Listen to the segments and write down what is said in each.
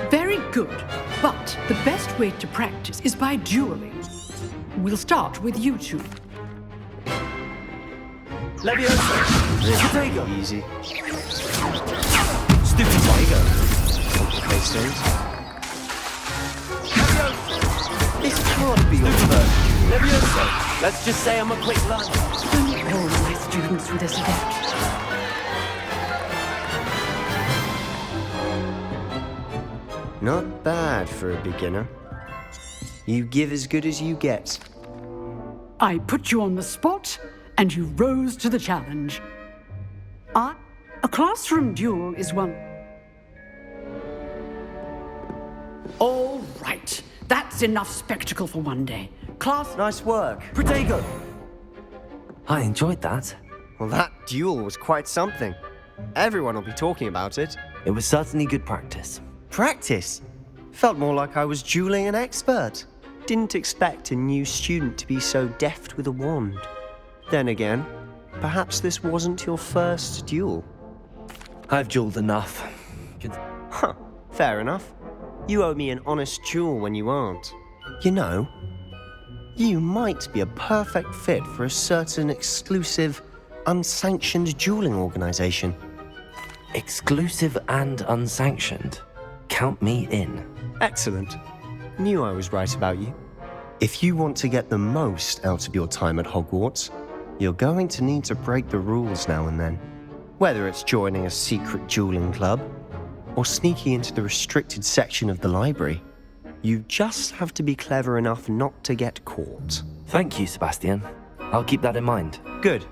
Very good. But the best way to practice is by dueling. We'll start with you two. Leviosa! Potato! Easy. Stupid Tiger! Complicate things. Leviosa! This can't be your Stupid Leviosa! Let's just say I'm a quick learner. Don't all my students with this adept. Not bad for a beginner. You give as good as you get. I put you on the spot, and you rose to the challenge. A classroom duel is one. All right. That's enough spectacle for one day. Class... Nice work. Protego! I enjoyed that. Well, that duel was quite something. Everyone will be talking about it. It was certainly good practice. Practice? Felt more like I was dueling an expert. Didn't expect a new student to be so deft with a wand. Then again, perhaps this wasn't your first duel. I've dueled enough. Huh, fair enough. You owe me an honest duel when you aren't. You know, you might be a perfect fit for a certain exclusive, unsanctioned dueling organization. Exclusive and unsanctioned. Count me in. Excellent. Knew I was right about you. If you want to get the most out of your time at Hogwarts, you're going to need to break the rules now and then. Whether it's joining a secret dueling club or sneaking into the restricted section of the library, you just have to be clever enough not to get caught. Thank you, Sebastian. I'll keep that in mind. Good.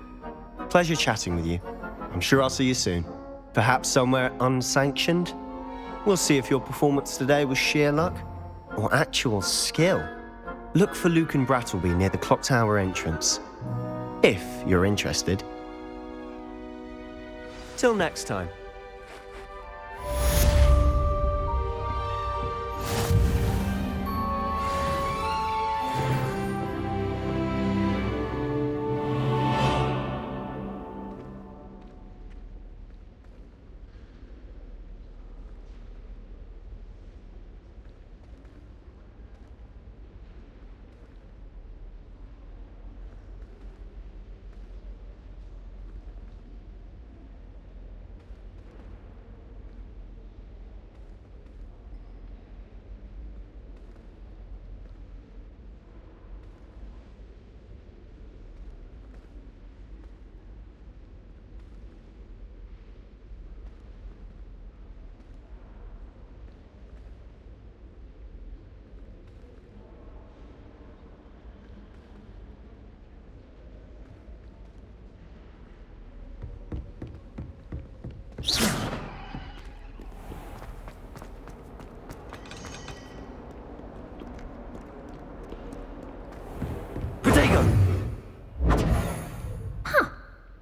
Pleasure chatting with you. I'm sure I'll see you soon. Perhaps somewhere unsanctioned? We'll see if your performance today was sheer luck or actual skill. Look for Luke and Brattleby near the clock tower entrance, if you're interested. Till next time.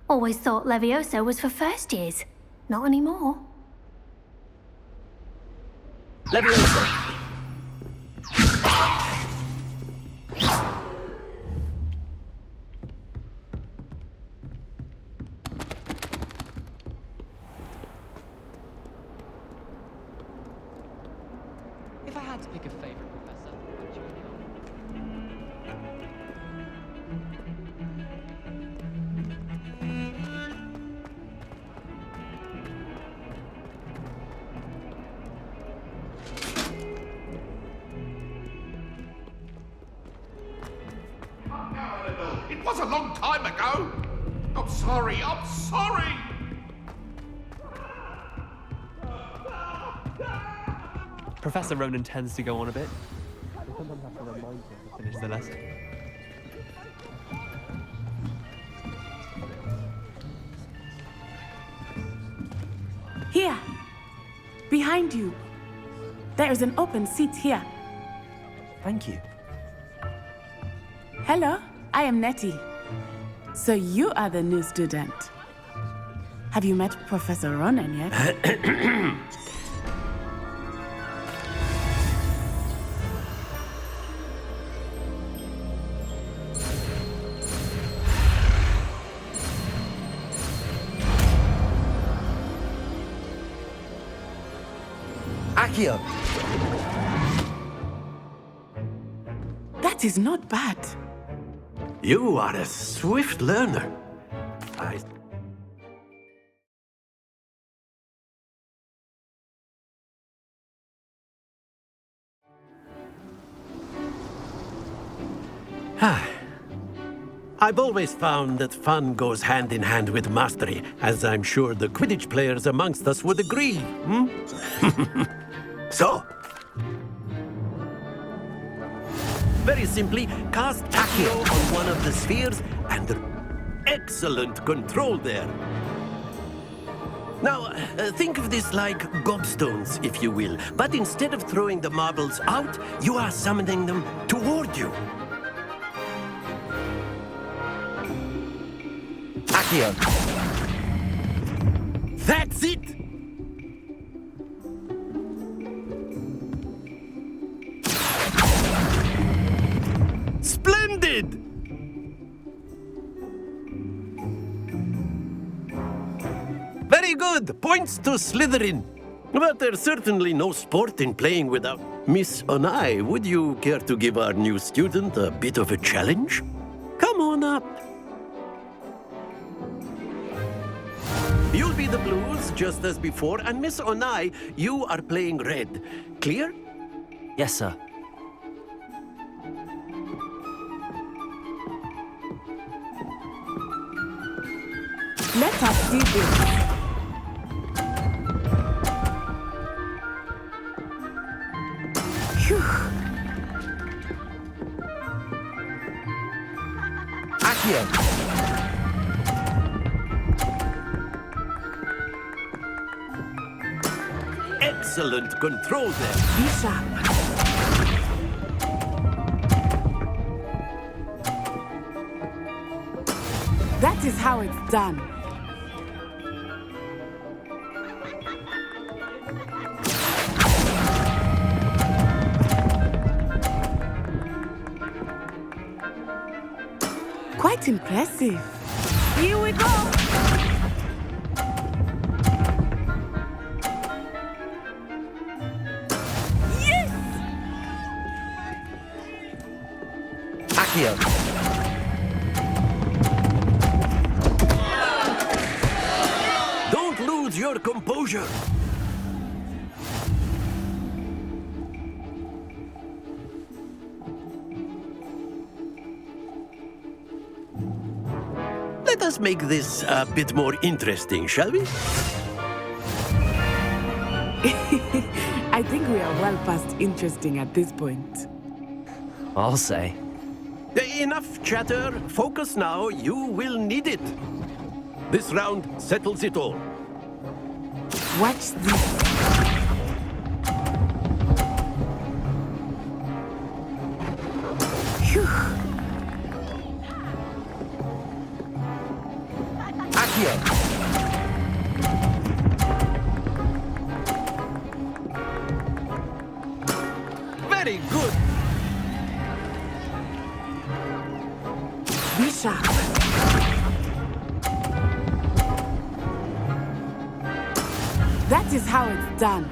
Always thought Levioso was for first years. Not anymore. Leviosa! If I had to pick a favorite professor, I'd choose It was a long time ago. I'm sorry, I'm sorry. Professor Ronan tends to go on a bit. I sometimes have to remind him to finish the lesson. Here, behind you. There is an open seat here. Thank you. Hello, I am Nettie. So you are the new student. Have you met Professor Ronan yet? Accio! That is not bad. You are a swift learner. I... I've always found that fun goes hand in hand with mastery, as I'm sure the Quidditch players amongst us would agree. So, very simply, cast Accio on one of the spheres, and excellent control there. Now, think of this like gobstones, if you will, but instead of throwing the marbles out, you are summoning them toward you. Accio! That's it! Splendid! Very good! Points to Slytherin. But there's certainly no sport in playing without... Miss Onai, would you care to give our new student a bit of a challenge? Come on up. You'll be the blues, just as before, and Miss Onai, you are playing red. Clear? Yes, sir. Let us see this. Phew. Accio! Excellent control there. Be sharp. That is how it's done. Quite impressive. Here we go. Accio! Don't lose your composure. Let us make this a bit more interesting, shall we? I think we are well past interesting at this point. I'll say. Enough chatter. Focus now. You will need it. This round settles it all. Watch this. Phew. Accio! Very good. Be sharp. That is how it's done.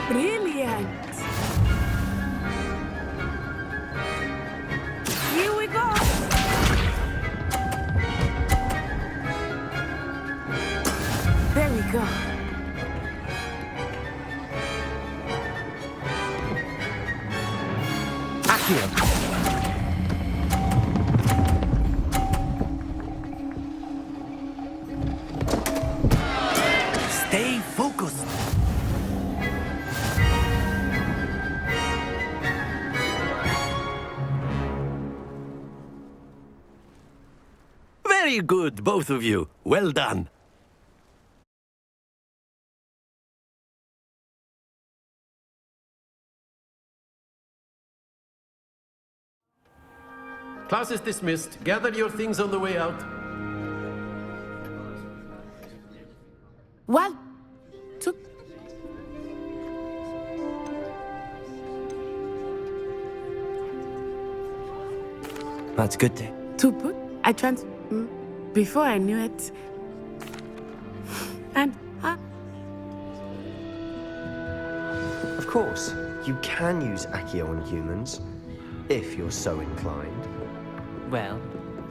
Brilliant. Here we go. There we go. Accio! Stay focused. Very good, both of you. Well done. Class is dismissed. Gather your things on the way out. Well, took. That's good. To put, before I knew it. And, Of course, you can use Accio on humans, if you're so inclined. Well,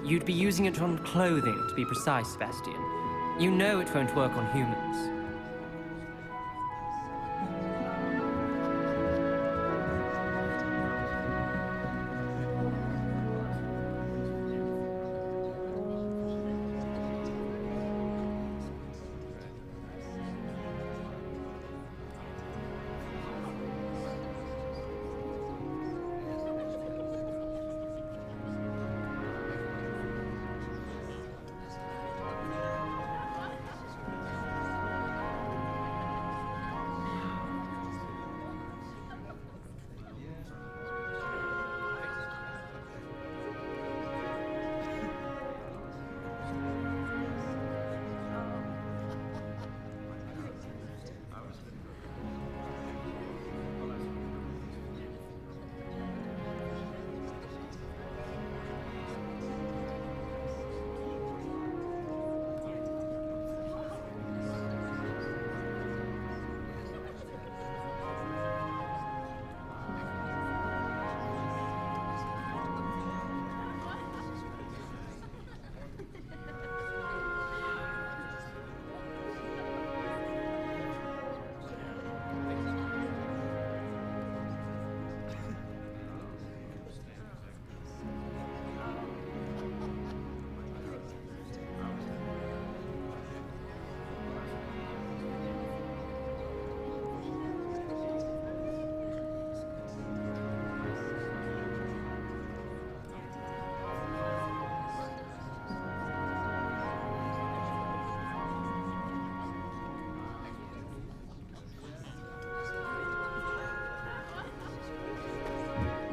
you'd be using it on clothing, to be precise, Sebastian. You know it won't work on humans.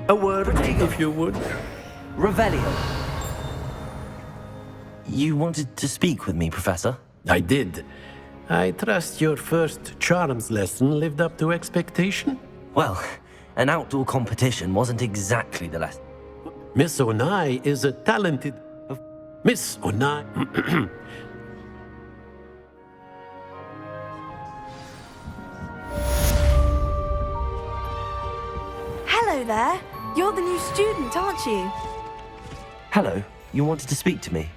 A word, if you would. Revelio. You wanted to speak with me, Professor? I did. I trust your first charms lesson lived up to expectation? Well, an outdoor competition wasn't exactly the lesson. Miss Onai is a talented... Miss Onai... Hello there. You're the new student, aren't you? Hello, you wanted to speak to me?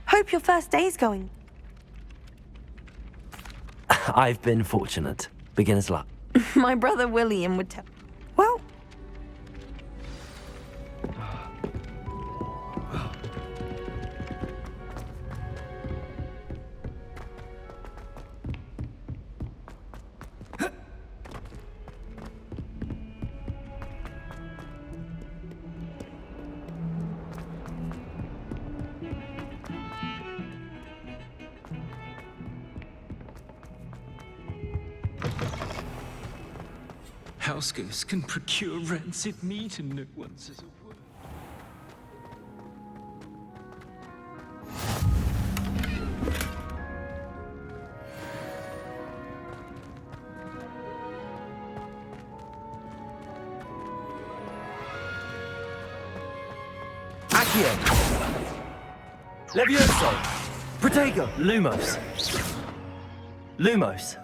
Hope your first day's going. I've been fortunate. Beginner's luck. My brother William would tell... Well... House ghosts can procure rancid meat and no one says a word. Accio! Levioso! Protego! Lumos! Lumos!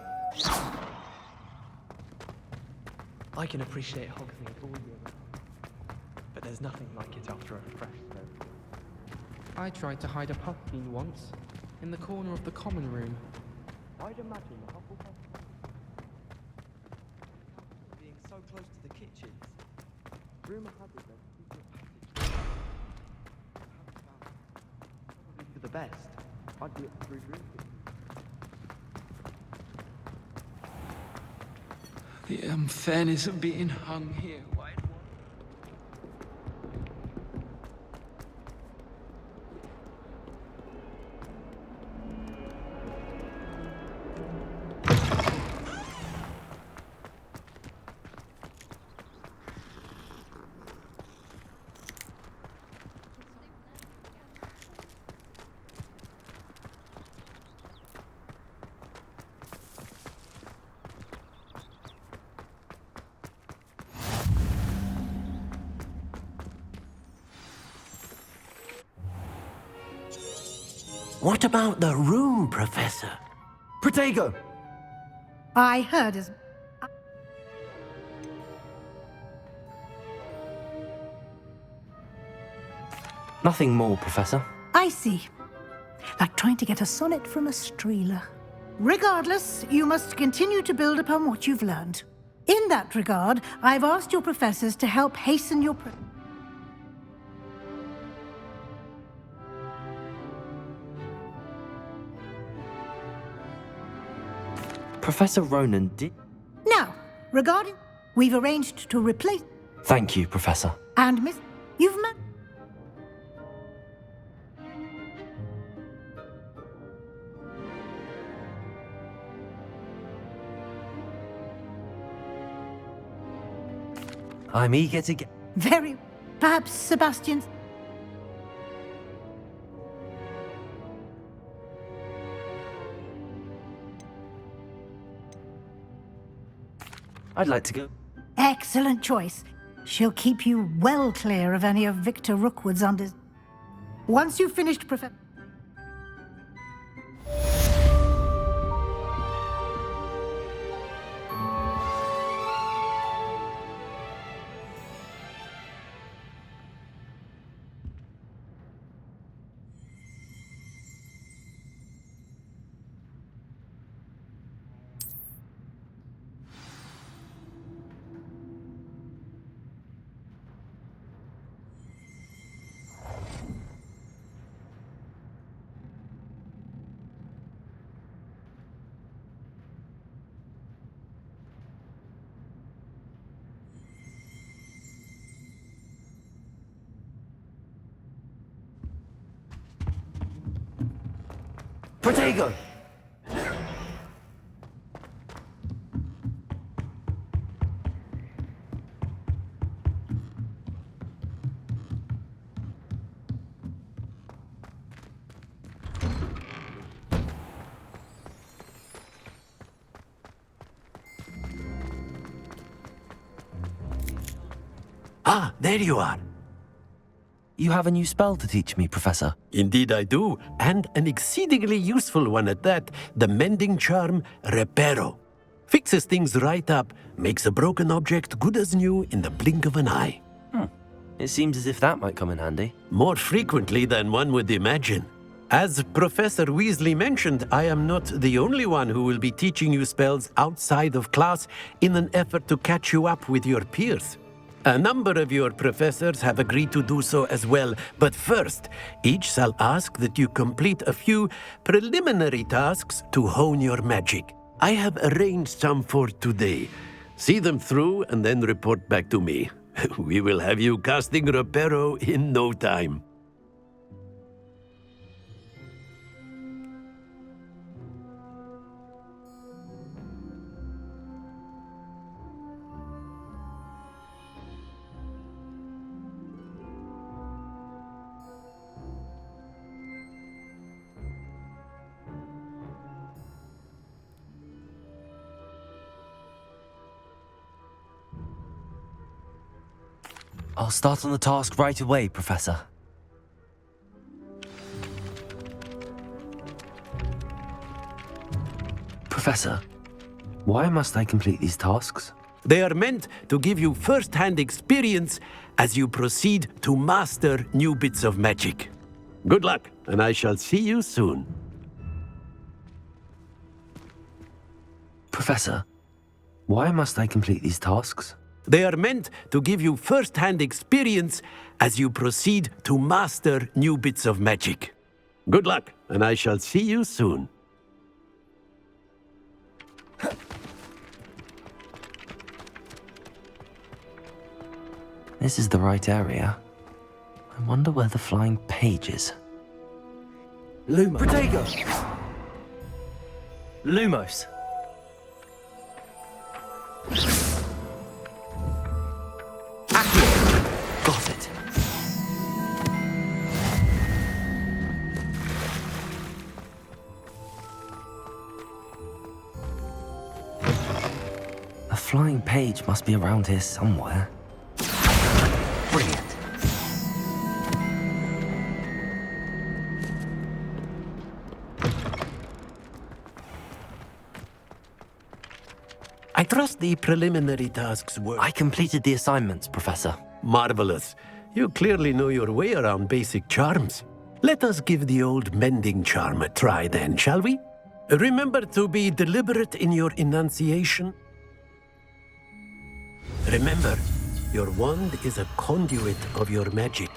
I can appreciate Hogwarts all year round, but there's nothing like it after a fresh snow. I tried to hide a pumpkin once, in the corner of the common room. I'd imagine the Hufflepuff Being so close to the kitchens. rumor had it that people probably for the best. I'd be up through drinking. The unfairness of being hung here. What about the room, Professor? Protego! I heard as... Nothing more, Professor. I see. Like trying to get a sonnet from a streeler. Regardless, you must continue to build upon what you've learned. In that regard, I've asked your professors to help hasten your... Professor Ronan did... Now, regarding... We've arranged to replace... Thank you, Professor. And Miss... You've met... I'm eager to get... Very... Perhaps Sebastian... I'd like to go... Excellent choice. She'll keep you well clear of any of Victor Rookwood's under... Once you've finished, Professor... Protego! Ah, there you are. You have a new spell to teach me, Professor. Indeed I do, and an exceedingly useful one at that, the mending charm Reparo. Fixes things right up, makes a broken object good as new in the blink of an eye. It seems as if that might come in handy. More frequently than one would imagine. As Professor Weasley mentioned, I am not the only one who will be teaching you spells outside of class in an effort to catch you up with your peers. A number of your professors have agreed to do so as well, but first, each shall ask that you complete a few preliminary tasks to hone your magic. I have arranged some for today. See them through and then report back to me. We will have you casting Reparo in no time. I'll start on the task right away, Professor. Professor, why must I complete these tasks? They are meant to give you first-hand experience as you proceed to master new bits of magic. Good luck, and I shall see you soon. Professor, why must I complete these tasks? They are meant to give you first-hand experience as you proceed to master new bits of magic. Good luck, and I shall see you soon. This is the right area. I wonder where the flying page is. Lumos. Protego! Lumos! Got it. A flying page must be around here somewhere. Brilliant. trust the preliminary tasks were... I completed the assignments, Professor. Marvelous. You clearly know your way around basic charms. Let us give the old mending charm a try then, shall we? Remember to be deliberate in your enunciation. Remember, your wand is a conduit of your magic.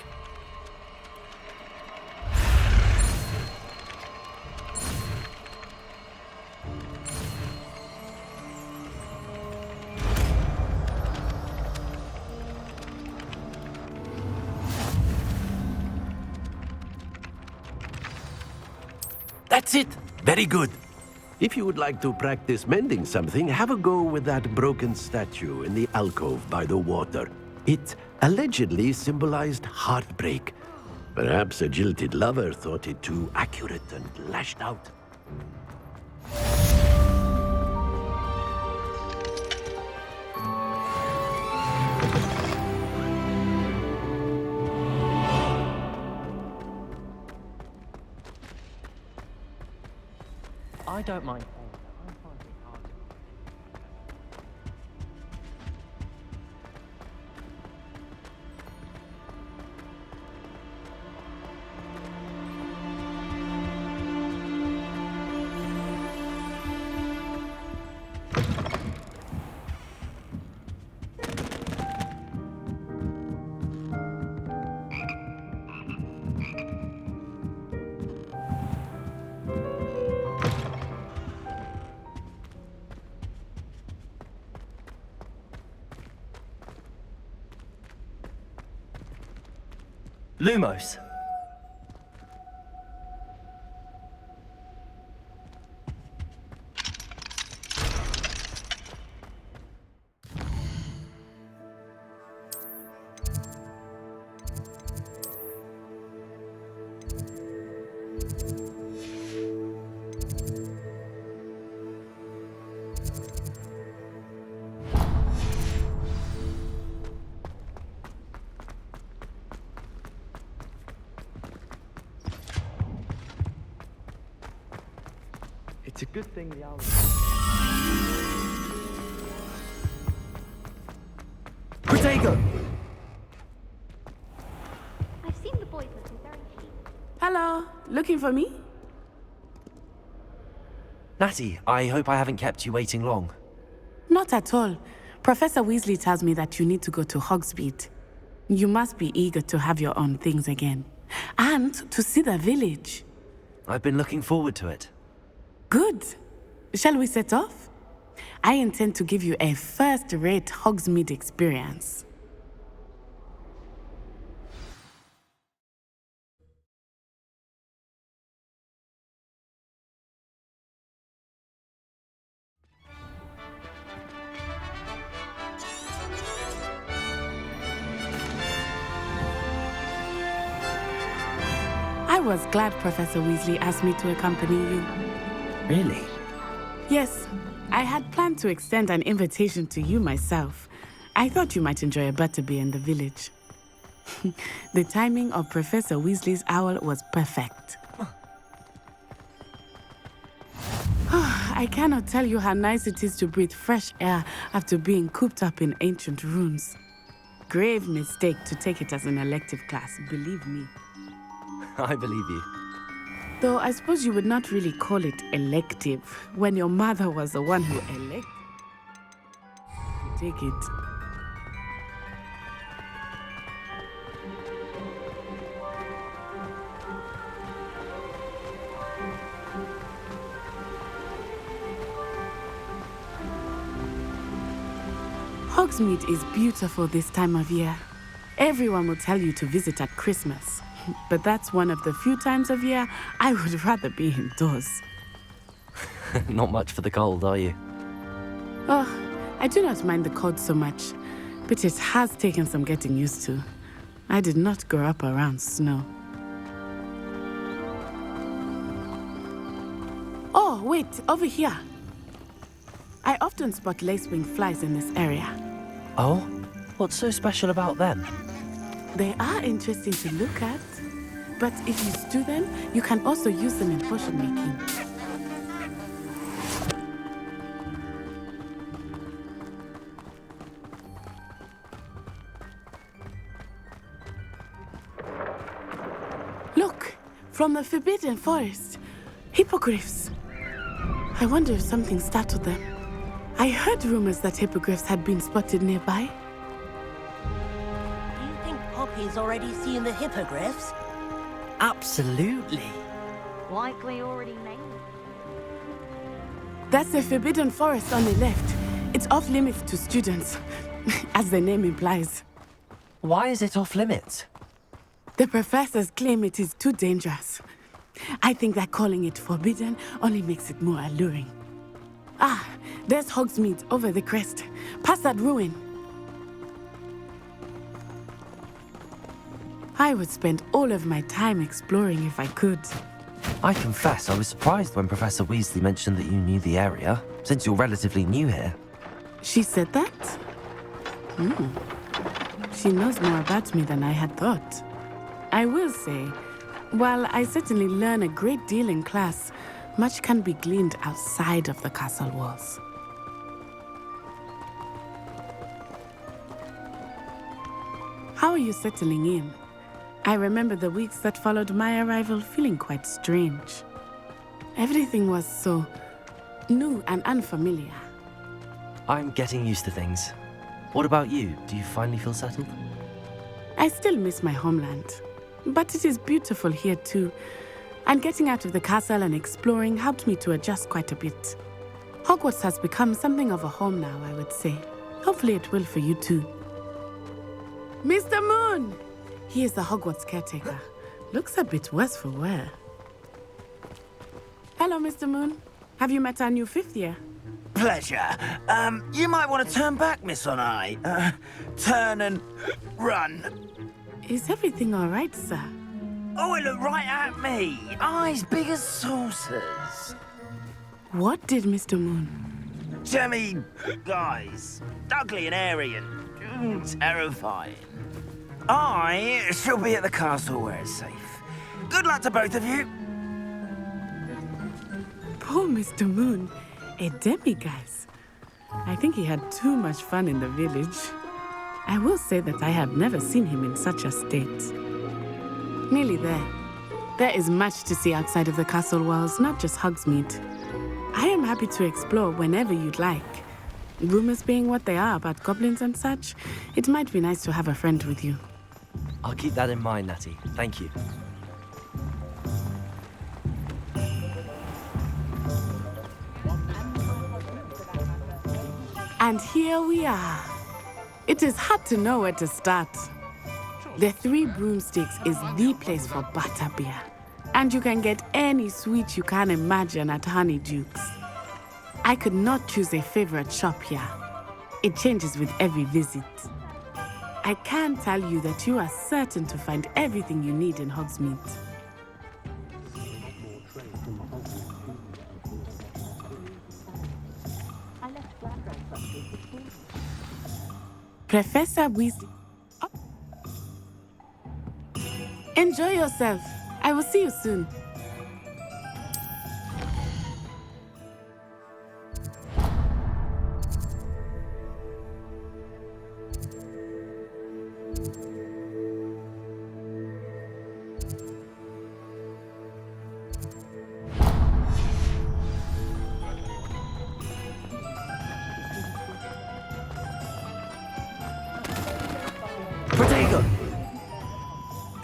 That's it! Very good. If you would like to practice mending something, have a go with that broken statue in the alcove by the water. It allegedly symbolized heartbreak. Perhaps a jilted lover thought it too accurate and lashed out. I don't mind paying, but I'm finding it hard to... Lumos. It's a good thing the owl... Protego! I've seen the boys looking very cheap. Hello, looking for me? Natty, I hope I haven't kept you waiting long. Not at all. Professor Weasley tells me that you need to go to Hogsmeade. You must be eager to have your own things again. And to see the village. I've been looking forward to it. Good. Shall we set off? I intend to give you a first-rate Hogsmeade experience. I was glad Professor Weasley asked me to accompany you. Really? Yes, I had planned to extend an invitation to you myself. I thought you might enjoy a butterbeer in the village. The timing of Professor Weasley's owl was perfect. I cannot tell you how nice it is to breathe fresh air after being cooped up in ancient rooms. Grave mistake to take it as an elective class, believe me. I believe you. Though I suppose you would not really call it elective when your mother was the one who elected to take it. Hogsmeade is beautiful this time of year. Everyone will tell you to visit at Christmas. But that's one of the few times of year I would rather be indoors. Not much for the cold, are you? Oh, I do not mind the cold so much, but it has taken some getting used to. I did not grow up around snow. Oh, wait, over here. I often spot lacewing flies in this area. Oh? What's so special about them? They are interesting to look at, but if you stew them, you can also use them in potion making. from the Forbidden Forest. Hippogriffs. I wonder if something startled them. I heard rumors that hippogriffs had been spotted nearby. Do you think Poppy's already seen the hippogriffs? Absolutely. Likely already named. That's the Forbidden Forest on the left. It's off limits to students, as the name implies. Why is it off limits? The professors claim it is too dangerous. I think that calling it forbidden only makes it more alluring. Ah, there's Hogsmeade over the crest, past that ruin. I would spend all of my time exploring if I could. I confess I was surprised when Professor Weasley mentioned that you knew the area, since you're relatively new here. She said that? She knows more about me than I had thought. I will say, while I certainly learn a great deal in class, much can be gleaned outside of the castle walls. How are you settling in? I remember the weeks that followed my arrival feeling quite strange. Everything was so new and unfamiliar. I'm getting used to things. What about you? Do you finally feel settled? I still miss my homeland, but it is beautiful here too. And getting out of the castle and exploring helped me to adjust quite a bit. Hogwarts has become something of a home now, I would say. Hopefully it will for you too. Mr. Moon! He is the Hogwarts caretaker. Looks a bit worse for wear. Hello, Mr. Moon. Have you met our new fifth year? Pleasure. You might want to turn back, Miss Onai. Turn and run. Is everything all right, sir? Oh, it looked right at me. Eyes big as saucers. What did Mr. Moon? Jemmy, guys. Ugly and airy and terrifying. I shall be at the castle where it's safe. Good luck to both of you. Poor Mr. Moon. A demiguise. I think he had too much fun in the village. I will say that I have never seen him in such a state. Nearly there. There is much to see outside of the castle walls, not just Hogsmeade. I am happy to explore whenever you'd like. Rumors being what they are about goblins and such, it might be nice to have a friend with you. I'll keep that in mind, Natty. Thank you. And here we are. It is hard to know where to start. The Three Broomsticks is the place for butterbeer. And you can get any sweet you can imagine at Honeyduke's. I could not choose a favorite shop here. It changes with every visit. I can tell you that you are certain to find everything you need in Hogsmeade. Professor Weasley. Oh. Enjoy yourself. I will see you soon.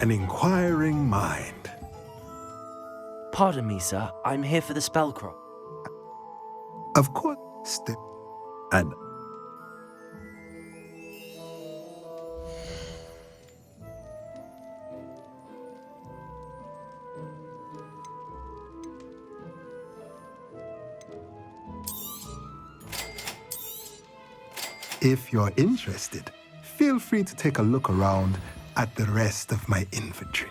An inquiring mind. Pardon me, sir. I'm here for the spellcraft. Of course, and if you're interested, feel free to take a look around at the rest of my inventory.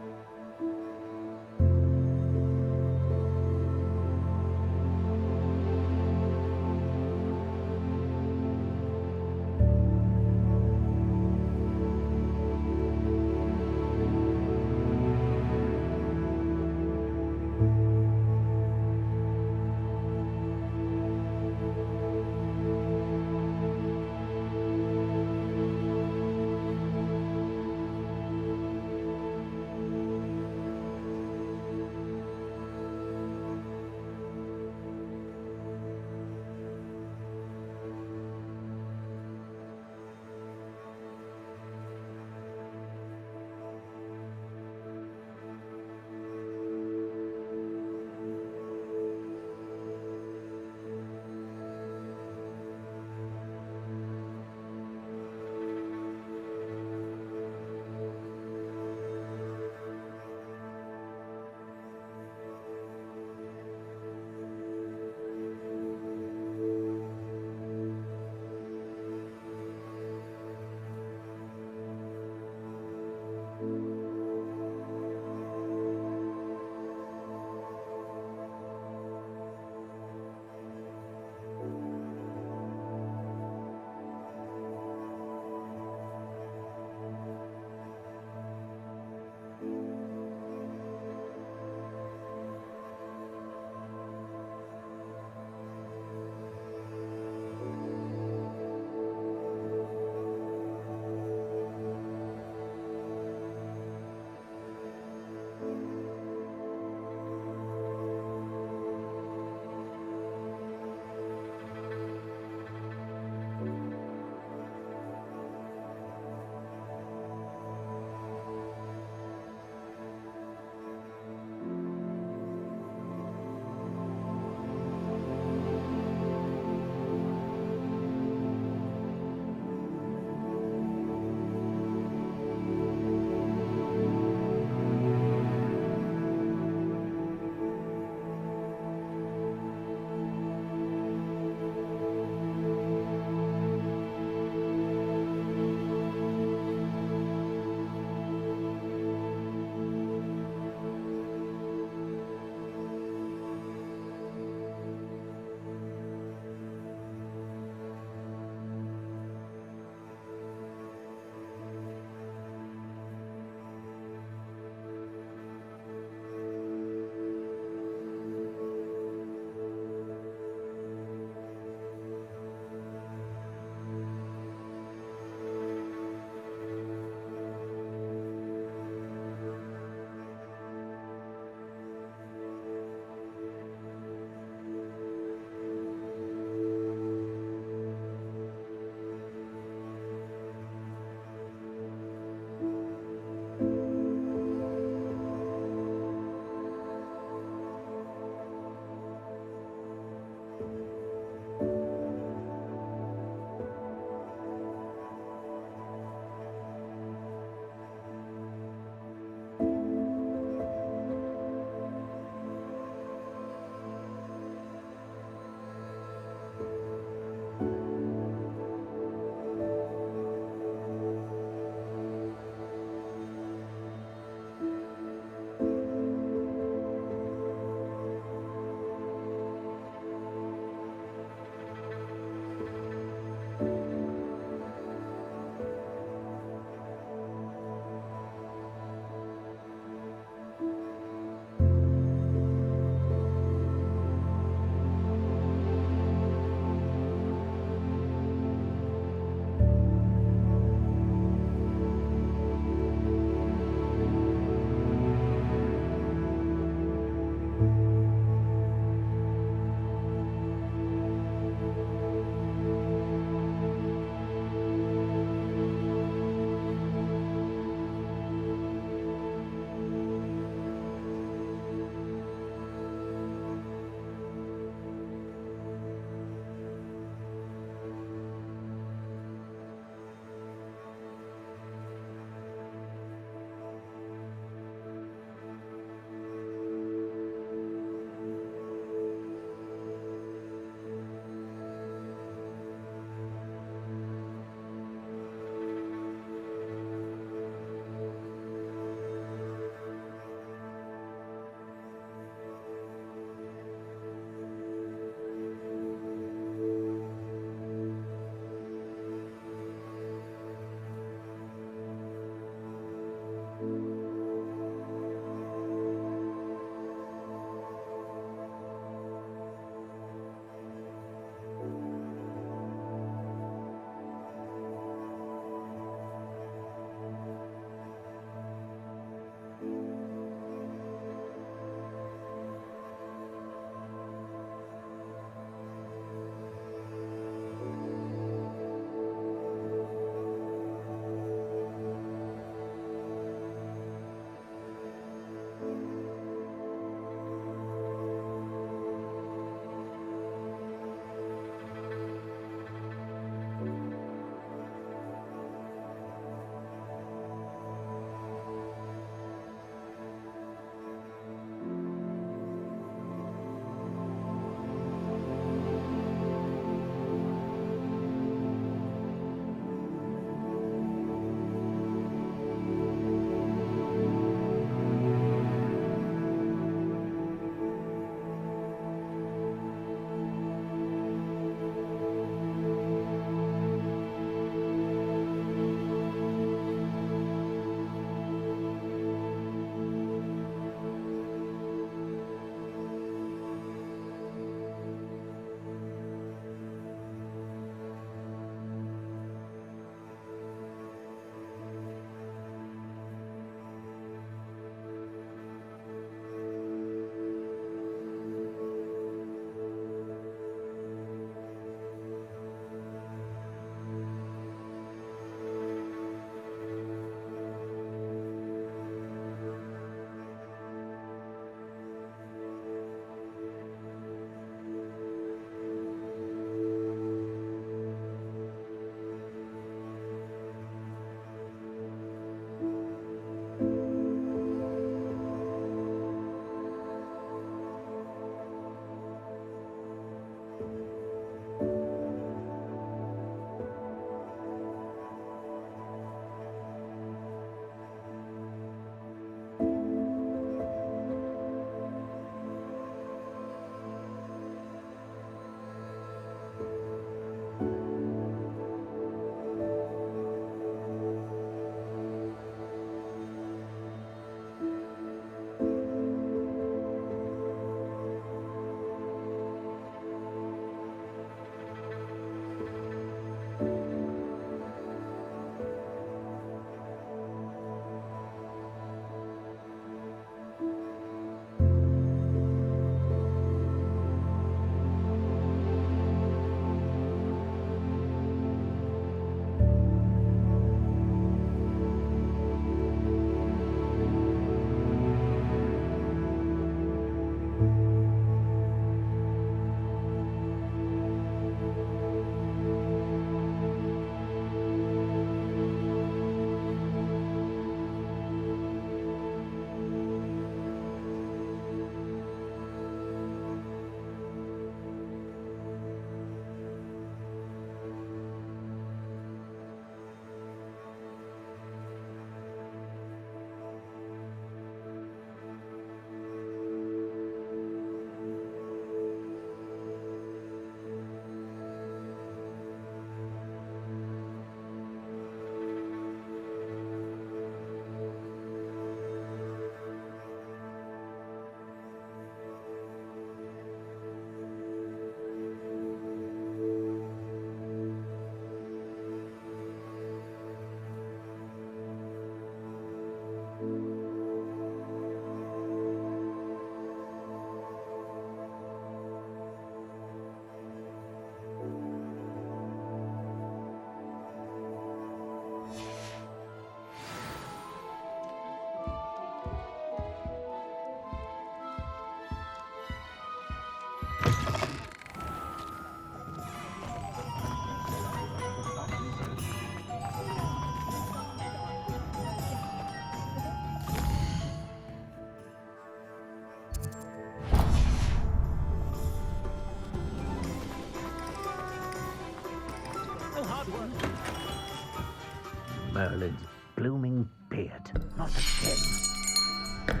Merlin's blooming beard. Not again.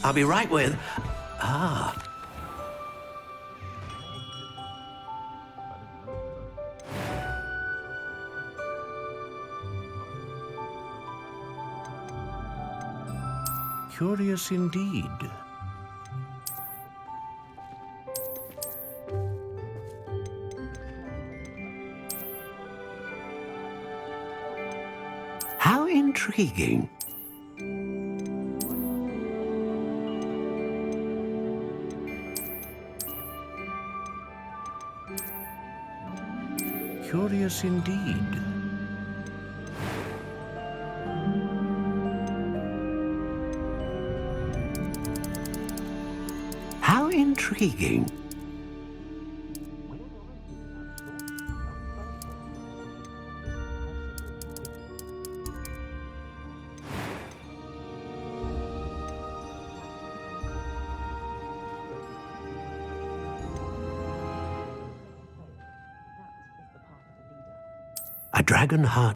I'll be right with... Ah. Curious indeed. How intriguing. Curious indeed. How intriguing. A dragon heart